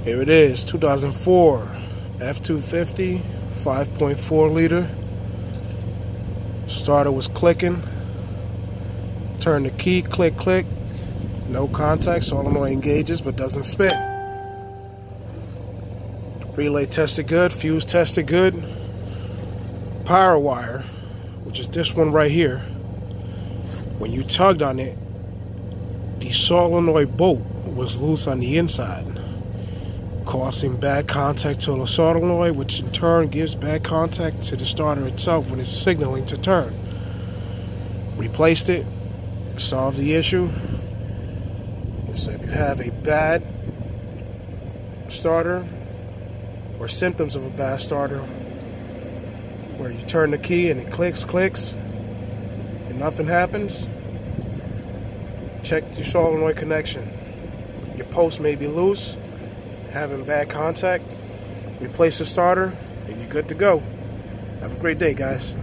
Here it is, 2004 F250, 5.4 liter. Starter was clicking. Turn the key, click, click. No contact, solenoid engages but doesn't spin. Relay tested good, fuse tested good. Power wire, which is this one right here, when you tugged on it, the solenoid bolt was loose on the inside, causing bad contact to the solenoid, which in turn gives bad contact to the starter itself when it's signaling to turn. Replaced it, solved the issue. So if you have a bad starter or symptoms of a bad starter where you turn the key and it clicks and nothing happens, check your solenoid connection. Your post may be loose, having bad contact. Replace the starter and you're good to go. Have a great day, guys.